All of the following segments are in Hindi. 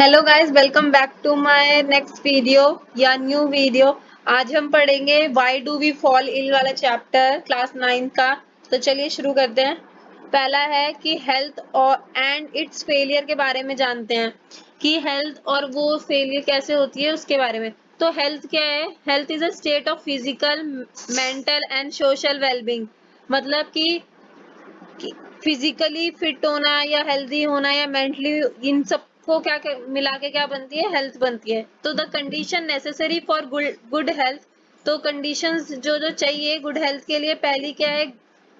Hello guys, welcome back to my next video या न्यू वीडियो। आज हम पढ़ेंगे why do we fall ill वाला चैप्टर क्लास 9 का। तो चलिए शुरू करते हैं। पहला है कि हेल्थ और एंड इट्स फेलियर के बारे में जानते हैं कि हेल्थ और वो फेलियर कैसे होती है उसके बारे में। तो हेल्थ क्या है? Health is a state of physical, mental and social wellbeing. मतलब कि फिजिकली फिट होना या हेल्दी होना या मेंटली, इन सबको क्या मिला के क्या बनती है? हेल्थ बनती है। तो the condition necessary for good health, तो कंडीशंस जो जो चाहिए गुड हेल्थ के लिए, पहली क्या है?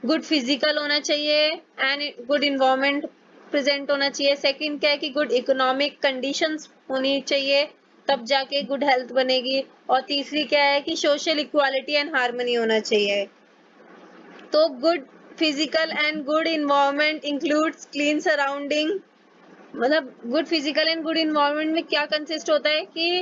गुड फिजिकल होना चाहिए एंड गुड इन्वायरमेंट प्रेजेंट होना चाहिए। सेकंड क्या है कि गुड इकोनॉमिक कंडीशंस होनी चाहिए, तब जाके गुड हेल्थ बनेगी। और तीसरी क्या है कि सोशल इक्वालिटी एंड हार्मनी होना चाहिए। तो good physical and good environment includes clean surrounding. मतलब good physical and good environment में क्या कंसिस्ट होता है कि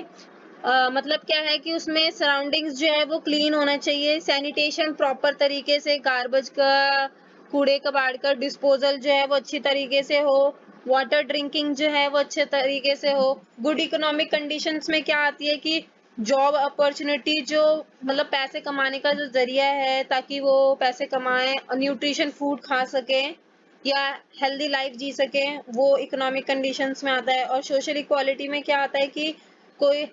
मतलब क्या है कि उसमें सराउंडिंग्स जो है वो क्लीन होना चाहिए, सैनिटेशन प्रॉपर तरीके से, गार्बेज का, कूड़े कबाड़ का डिस्पोजल जो है वो अच्छी तरीके से हो, वाटर ड्रिंकिंग जो है वो अच्छे तरीके से हो। गुड इकोनॉमिक कंडीशंस में क्या आती है कि जॉब अपॉर्चुनिटी, जो मतलब पैसे कमाने का जो जरिया है ताकि वो पैसे कमाएं और न्यूट्रिशन फूड खा सके या हेल्दी लाइफ जी सके, वो इकोनॉमिक कंडीशंस में आता है। और सोशल इक्वालिटी में क्या आता है कि कोई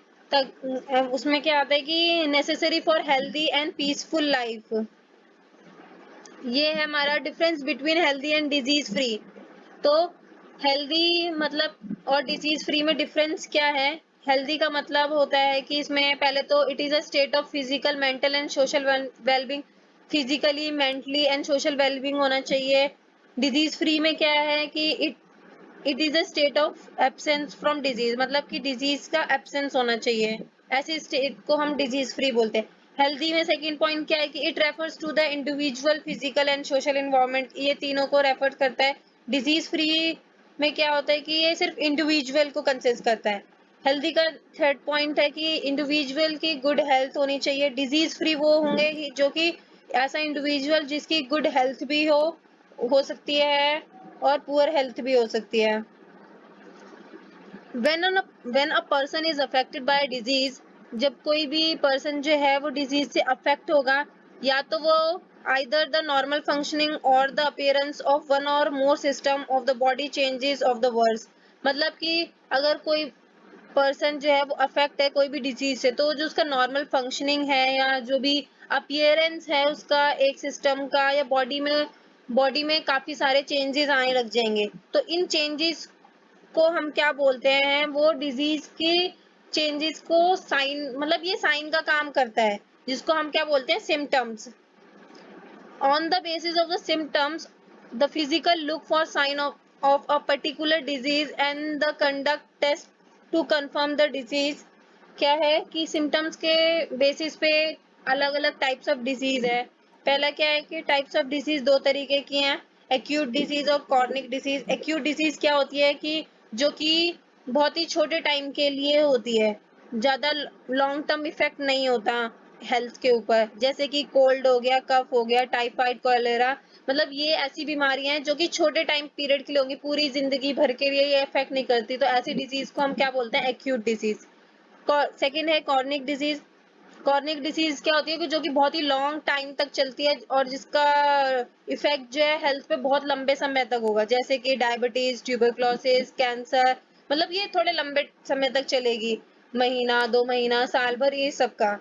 उसमें क्या आता है कि necessary for healthy and peaceful life. ये है हमारा difference between healthy and disease free. तो हेल्दी मतलब और डिजीज फ्री में डिफरेंस क्या है? हेल्दी का मतलब होता है कि इसमें पहले तो it is a state of physical, mental and social wellbeing. Physically, mentally and social wellbeing होना चाहिए। डिजीज फ्री में क्या है कि it is a state of absence from disease, मतलब कि डिजीज का एब्सेंस होना चाहिए, ऐसे स्टेट को हम डिजीज फ्री बोलते हैं। हेल्दी में सेकंड पॉइंट क्या है कि it refers to the individual physical and social environment, ये तीनों को रेफर करता है। डिजीज फ्री में क्या होता है कि ये सिर्फ इंडिविजुअल को कंसिस्ट करता है। हेल्दी का थर्ड पॉइंट है कि इंडिविजुअल की गुड हेल्थ होनी चाहिए। डिजीज फ्री वो होंगे जो कि ऐसा इंडिविजुअल जिसकी गुड हेल्थ भी हो सकती है और पुअर हेल्थ भी हो सकती है। when a person is affected by a disease, जब कोई भी पर्सन जो है वो डिजीज से अफेक्ट होगा, या तो वो either the normal functioning or the appearance of one or more system of the body changes of the words। मतलब कि अगर कोई पर्सन जो है वो अफेक्ट है कोई भी डिजीज से, तो जो उसका नॉर्मल फंक्शनिंग है या जो भी अपियरेंस है उसका एक सिस्टम का, या बॉडी में काफी सारे चेंजेस आने लग जाएंगे। तो इन चेंजेस को हम क्या बोलते हैं? वो डिजीज की चेंजेस को साइन, मतलब ये साइन का काम करता है, जिसको हम क्या बोलते हैं? Symptoms. On the basis of the symptoms, the physical look for sign of a particular disease and the conduct test to confirm the disease। क्या है कि सिम्टम्स के बेसिस पे अलग अलग टाइप्स ऑफ डिजीज है। पहला क्या है कि टाइप्स ऑफ डिजीज दो तरीके की हैं, एक्यूट डिजीज और कॉर्निक डिजीज। एक्यूट डिजीज क्या होती है कि जो कि बहुत ही छोटे टाइम के लिए होती है, ज्यादा लॉन्ग टर्म इफेक्ट नहीं होता हेल्थ के ऊपर, जैसे कि कोल्ड हो गया, कफ हो गया, टाइफाइड, कोलेरा। मतलब ये ऐसी बीमारियां हैं जो कि छोटे टाइम पीरियड के लिए होंगी, पूरी जिंदगी भर के लिए ये इफेक्ट नहीं करती। तो ऐसी डिजीज को हम क्या बोलते हैं? Acute disease. सेकंड है कॉर्निक डिजीज। कॉर्निक डिजीज क्या होती है कि जो कि बहुत ही लॉन्ग टाइम तक चलती है और जिसका इफेक्ट जो है हेल्थ पे बहुत लंबे समय तक होगा, जैसे कि डायबिटीज, ट्यूबरक्लोसिस, कैंसर। मतलब ये थोड़े लंबे समय तक चलेगी, महीना, 2 महीना, साल भर, ये सब का।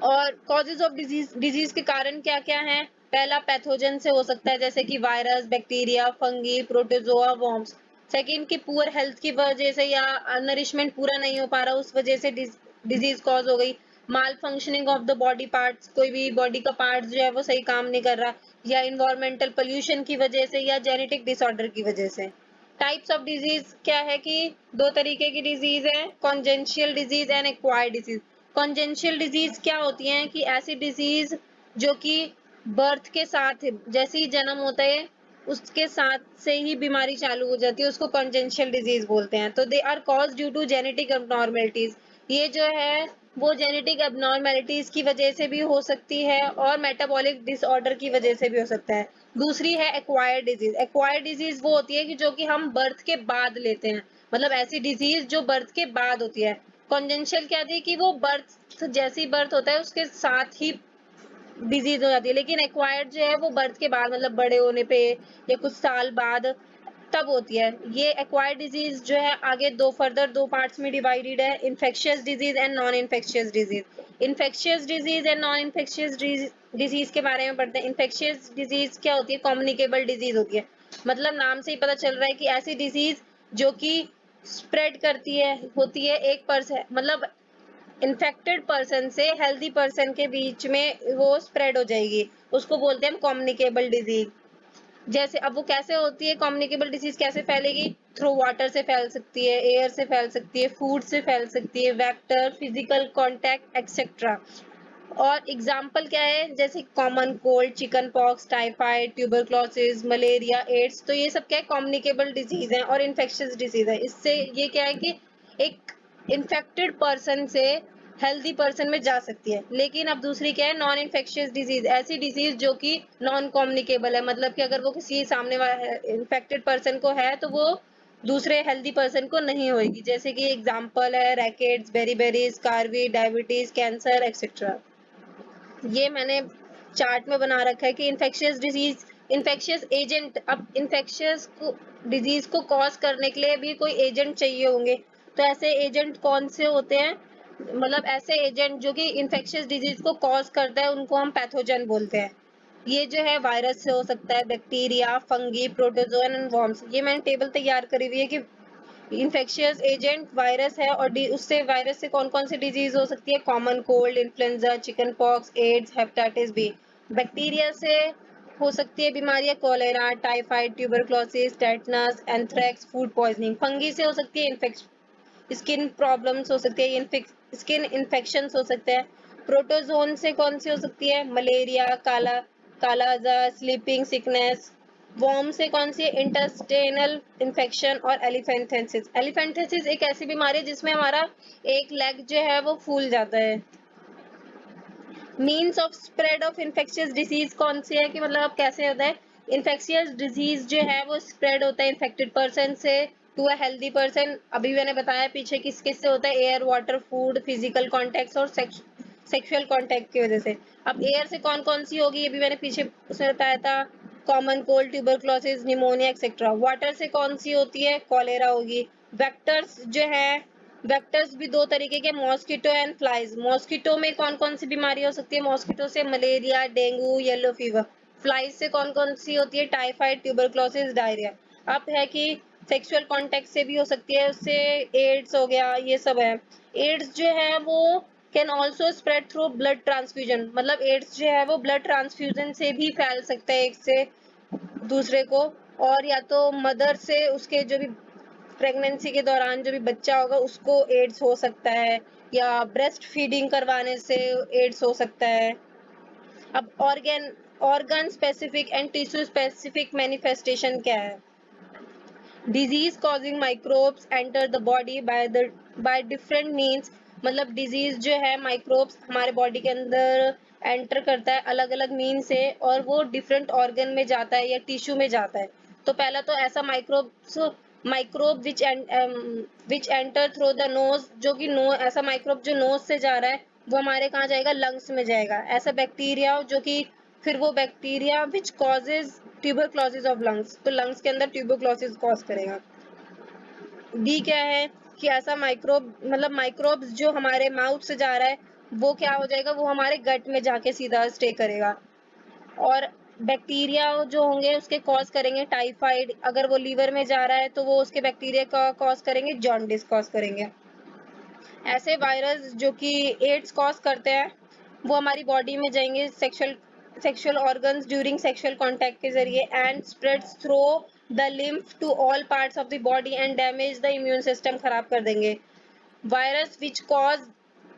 और कॉजेज ऑफ डिजीज के कारण क्या क्या हैं? पहला पैथोजन से हो सकता है, जैसे कि virus, bacteria, fungi, protozoa, worms. Second की पुअर हेल्थ की वजह से या नरिशमेंट पूरा नहीं हो पा रहा, उस वजह से डिजीज कॉज हो गई। Malfunctioning of the body parts, कोई भी बॉडी का पार्ट जो है वो सही काम नहीं कर रहा, या इन्वायरमेंटल पोल्यूशन की वजह से, या जेनेटिक डिसऑर्डर की वजह से। टाइप्स ऑफ डिजीज क्या है कि दो तरीके की डिजीज है, congenital disease and acquired disease. Congenital disease क्या होती हैं कि ऐसी डिजीज जो कि बर्थ के साथ, जैसे ही जन्म होता है उसके साथ से ही बीमारी चालू हो जाती है, उसको कॉन्जेंशियल डिजीज बोलते हैं। तो they are cause due to genetic abnormalities. ये जो है वो जेनेटिक एबनॉर्मेलिटीज की वजह से भी हो सकती है और मेटाबॉलिक डिसऑर्डर की वजह से भी हो सकता है। दूसरी है एक्वायर्ड डिजीज। एक्वायर्ड डिजीज वो होती है कि जो कि हम बर्थ के बाद लेते हैं, मतलब ऐसी डिजीज जो बर्थ के बाद होती है। कॉन्जेनिटल क्या थी कि वो बर्थ जैसी बर्थ होता है उसके साथ ही डिजीज हो जाती है, लेकिन एक्वायर्ड जो है वो बर्थ के बाद मतलब बड़े होने पे या कुछ साल बाद तब होती है। ये एक्वायर्ड डिजीज जो है आगे दो पार्ट्स में डिवाइडेड है, infectious disease and non infectious disease. Infectious disease and non infectious disease के बारे में पढ़ते हैं। इन्फेक्शियस डिजीज क्या होती है? कम्युनिकेबल डिजीज होती है। मतलब नाम से ही पता चल रहा है कि ऐसी डिजीज जो कि स्प्रेड करती है, होती है एक पर्सन, मतलब इन्फेक्टेड पर्सन से हेल्दी पर्सन के बीच में वो स्प्रेड हो जाएगी, उसको बोलते हैं हम कम्युनिकेबल डिजीज। जैसे अब वो कैसे होती है, कम्युनिकेबल डिजीज कैसे फैलेगी? थ्रू वाटर से फैल सकती है, एयर से फैल सकती है, फूड से फैल सकती है, वेक्टर, फिजिकल कांटेक्ट एक्सेट्रा। और एग्जाम्पल क्या है? जैसे common cold, chicken pox, typhoid, tuberculosis, malaria, AIDS. तो ये सब क्या है? कम्युनिकेबल डिजीज है और इन्फेक्शियस डिजीज है। इससे ये क्या है कि एक इन्फेक्टेड पर्सन से हेल्दी पर्सन में जा सकती है। लेकिन अब दूसरी क्या है? नॉन इन्फेक्शियस डिजीज, ऐसी डिजीज जो कि नॉन कम्युनिकेबल है, मतलब कि अगर वो किसी सामने वाले इन्फेक्टेड पर्सन को है तो वो दूसरे हेल्दी पर्सन को नहीं होगी। जैसे कि एग्जाम्पल है रैकेट्स, बेरीबेरीज, स्कारवी, डायबिटीज, कैंसर एक्सेट्रा। ये मैंने चार्ट में बना रखा है कि इन्फेक्शियस डिजीज, इन्फेक्शियस एजेंट, अब इन्फेक्शियस डिजीज को कॉज करने के लिए भी कोई एजेंट चाहिए होंगे। तो ऐसे एजेंट कौन से होते हैं? मतलब ऐसे एजेंट जो कि इन्फेक्शियस डिजीज को कॉज करता है उनको हम पैथोजन बोलते हैं। ये जो है वायरस से हो सकता है, bacteria, fungi, protozoan and worms. ये मैंने टेबल तैयार करी हुई है कि इन्फेक्शियस एजेंट वायरस है और उससे वायरस से कौन कौन सी डिजीज हो सकती है? Common cold, influenza, chicken pox, AIDS, hepatitis B. Bacteria से हो सकती है बीमारियां cholera, typhoid, tuberculosis, tetanus, anthrax, food poisoning. Fungi से हो सकती है इन्फेक्शन, स्किन प्रॉब्लम्स हो सकती है, स्किन इन्फेक्शन हो सकते हैं। प्रोटोजोन से कौन सी हो सकती है? मलेरिया, काला आजार, स्लीपिंग सिकनेस। वर्म से कौन सी? इंटेस्टिनल इन्फेक्शन और एलिफेंथेसिस। एलिफेंथेसिस एक ऐसी बीमारी है जिसमें हमारा एक लेग जो है वो फूल जाता है। Means of spread of infectious disease कौन सी है कि मतलब अब कैसे होता है? इन्फेक्शियस डिजीज जो है वो स्प्रेड होता है इन्फेक्टेड पर्सन से टू अ हेल्दी पर्सन। अभी मैंने बताया पीछे किस किस से होता है? Air, water, food, physical contact और सेक्सुअल कॉन्टेक्ट की वजह से। अब एयर से कौन कौन सी होगी? ये भी मैंने पीछे उसमें बताया था, common cold, tuberculosis, pneumonia etcetera. Water से कौन सी होती है? कॉलेरा होगी। वेक्टर्स जो है, वेक्टर्स भी दो तरीके के, मॉस्किटो एंड फ्लाइज। मॉस्किटो में कौन कौन सी बीमारी हो सकती है? मॉस्किटो से malaria, dengue, yellow fever. Flies से कौन कौन सी होती है? Typhoid, tuberculosis, diarrhoea. अब है कि सेक्सुअल कांटेक्ट से भी हो सकती है, उससे एड्स हो गया, ये सब है। एड्स जो है वो can also spread through blood transfusion, मतलब एड्स जो है वो ब्लड ट्रांसफ्यूजन से भी फैल सकता है एक से दूसरे को। और या तो मदर से, उसके जो भी प्रेगनेंसी के दौरान जो भी बच्चा होगा उसको एड्स हो सकता है, या ब्रेस्ट फीडिंग करवाने से एड्स हो सकता है। अब organ specific and tissue specific manifestation क्या है? Disease causing microbes enter the body by different means, मतलब डिजीज जो है माइक्रोब्स हमारे बॉडी के अंदर एंटर करता है अलग अलग मीन से, और वो डिफरेंट ऑर्गन में जाता है या टिश्यू में जाता है। तो पहला तो ऐसा microbe which enter through the nose, जो कि नो ऐसा माइक्रोब जो नोज से जा रहा है वो हमारे कहाँ जाएगा? लंग्स में जाएगा। ऐसा बैक्टीरिया जो कि फिर वो bacteria which causes tuberculosis of lungs, तो लंग्स के अंदर ट्यूबरक्लोसिस कॉज करेगा। डी क्या है कि ऐसा माइक्रोब, मतलब माइक्रोब्स जो हमारे माउथ से जा रहा है वो क्या हो जाएगा? वो हमारे गट में जाके सीधा स्टे करेगा। और बैक्टीरिया जो होंगे उसके कॉज करेंगे टाइफाइड, अगर वो लीवर में जा रहा है तो वो उसके बैक्टीरिया का कॉज करेंगे जॉन्डिस कॉज करेंगे। ऐसे वायरस जो कि एड्स कॉज करते हैं वो हमारी बॉडी में जाएंगे sexual organs during sexual contact के जरिए and spreads through the lymph to all parts of the body and damage the immune system, खराब कर देंगे। Virus which cause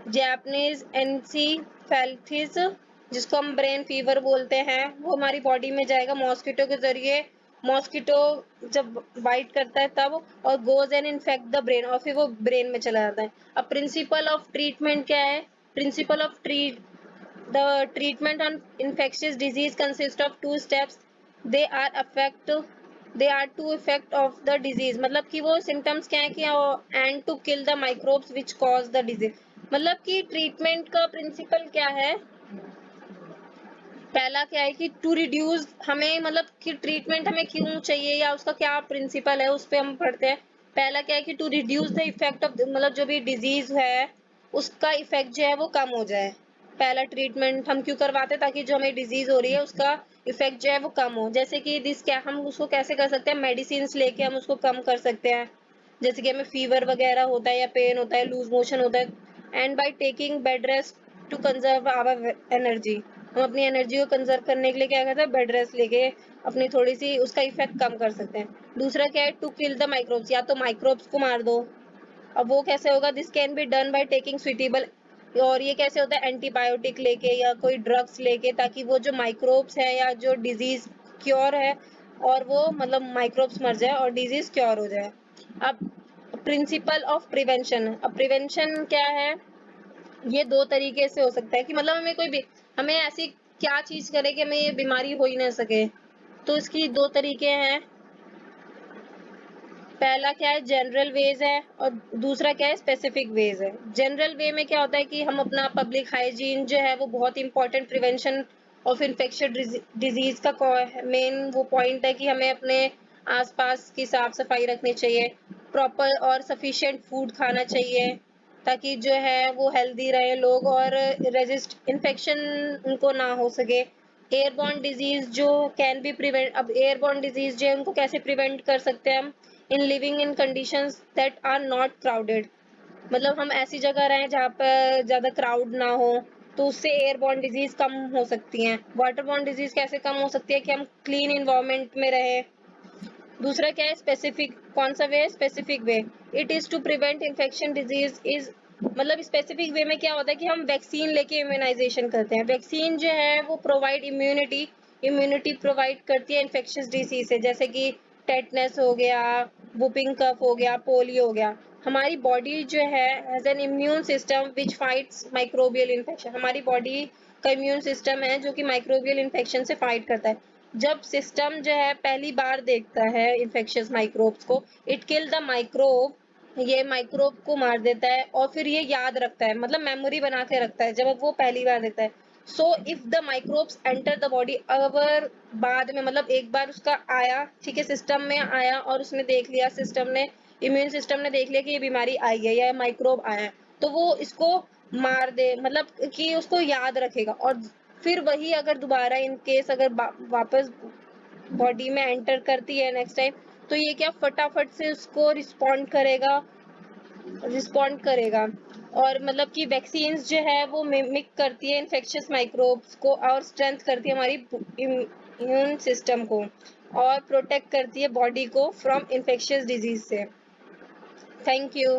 Japanese encephalitis, जिसको हम ब्रेन फीवर बोलते हैं, वो हमारी बॉडी में जाएगा मॉस्किटो के जरिए। मॉस्किटो जब बाइट करता है तब, और goes and infect the brain, और फिर वो ब्रेन में चला जाता है। अब प्रिंसिपल ऑफ ट्रीटमेंट क्या है? Principle of the treatment on infectious disease consist of two steps. They are affect they are to effect of the disease, मतलब कि वो सिम्टम्स क्या है कि and to kill the microbes which cause the disease. मतलब कि ट्रीटमेंट का प्रिंसिपल क्या है, पहला क्या है कि टू रिड्यूस, हमें मतलब कि ट्रीटमेंट हमें क्यों चाहिए या उसका क्या प्रिंसिपल है उस पर हम पढ़ते हैं। पहला क्या है कि to reduce the effect of, मतलब जो भी डिजीज है उसका इफेक्ट जो है वो कम हो जाए। पहला ट्रीटमेंट हम क्यों करवाते हैं, ताकि जो हमें डिजीज हो रही है उसका इफेक्ट जो है वो कम हो। जैसे कि दिस क्या, हम उसको कैसे कर सकते हैं, मेडिसिन लेके हम उसको कम कर सकते हैं। जैसे कि हमें फीवर वगैरह होता है या पेन होता है, लूज मोशन होता है, and by taking bed rest to conserve our energy, हम अपनी एनर्जी को कंजर्व करने के लिए क्या करते हैं, बेड रेस्ट लेके अपनी थोड़ी सी उसका इफेक्ट कम कर सकते हैं। दूसरा क्या है, टू किल द माइक्रोब्स, या तो माइक्रोब्स को मार दो। अब वो कैसे होगा, this can be done by taking suitable, और ये कैसे होता है, एंटीबायोटिक लेके या कोई ड्रग्स लेके, ताकि वो जो माइक्रोब्स है या जो डिजीज क्योर है और वो मतलब माइक्रोब्स मर जाए और डिजीज क्योर हो जाए। अब प्रिंसिपल ऑफ प्रिवेंशन, अब प्रिवेंशन क्या है, ये दो तरीके से हो सकता है कि मतलब हमें कोई भी, हमें ऐसी क्या चीज करे कि हमें ये बीमारी हो ही ना सके। तो इसकी दो तरीके हैं, पहला क्या है, जनरल वेज है, और दूसरा क्या है, स्पेसिफिक वेज है। जनरल वे में क्या होता है कि हम अपना पब्लिक हाइजीन जो है वो बहुत important, prevention of infection disease का मेन वो पॉइंट है कि हमें अपने आसपास की साफ सफाई रखनी चाहिए, प्रॉपर और सफिशिएंट फूड खाना चाहिए ताकि जो है वो हेल्दी रहे लोग और रेजिस्ट इन्फेक्शन उनको ना हो सके। एयरबॉर्न डिजीज जो कैन बी प्रिवेंट, अब एयरबॉर्न डिजीज जो है उनको कैसे प्रिवेंट कर सकते हैं हम, in living in conditions that are not crowded, मतलब हम ऐसी जगह रहें जहाँ पर ज्यादा क्राउड ना हो, तो उससे एयरबॉर्न डिजीज कम हो सकती हैं। वाटरबॉर्न डिजीज कैसे कम हो सकती है कि हम क्लीन इन्वायरमेंट में रहे। दूसरा क्या है, स्पेसिफिक, कौन सा वे है, specific way, it is to prevent infection disease is, मतलब स्पेसिफिक वे में क्या होता है कि हम वैक्सीन लेके इम्यूनाइजेशन करते हैं। वैक्सीन जो है वो प्रोवाइड इम्यूनिटी, इम्यूनिटी प्रोवाइड करती है इन्फेक्शियस डिजीज से, जैसे कि टेटनस हो गया, वुपिंग कफ हो गया, पोलियो हो गया। हमारी बॉडी जो है has an immune system which fights microbial infection, हमारी बॉडी का इम्यून सिस्टम है जो कि माइक्रोबियल इन्फेक्शन से फाइट करता है। जब सिस्टम जो है पहली बार देखता है इन्फेक्शियस माइक्रोब्स को, इट किल द माइक्रोब, ये माइक्रोब को मार देता है और फिर ये याद रखता है, मतलब मेमोरी बना के रखता है जब वो पहली बार देखता है। So if the microbes enter the body, अगर बाद में मतलब एक बार उसका आया, ठीक है, सिस्टम में आया और उसने देख लिया, सिस्टम ने, इम्यून सिस्टम ने देख लिया कि ये बीमारी आई है या माइक्रोब आया है, तो वो इसको मार दे, मतलब कि उसको याद रखेगा। और फिर वही अगर दोबारा इन केस अगर वापस बॉडी में एंटर करती है नेक्स्ट टाइम, तो ये क्या फटाफट से उसको रिस्पॉन्ड करेगा। और मतलब कि वैक्सीन्स जो है वो मिमिक करती है इन्फेक्शियस माइक्रोब्स को और स्ट्रेंथ करती है हमारी इम्यून सिस्टम को और प्रोटेक्ट करती है बॉडी को फ्रॉम इन्फेक्शियस डिजीज से। Thank you.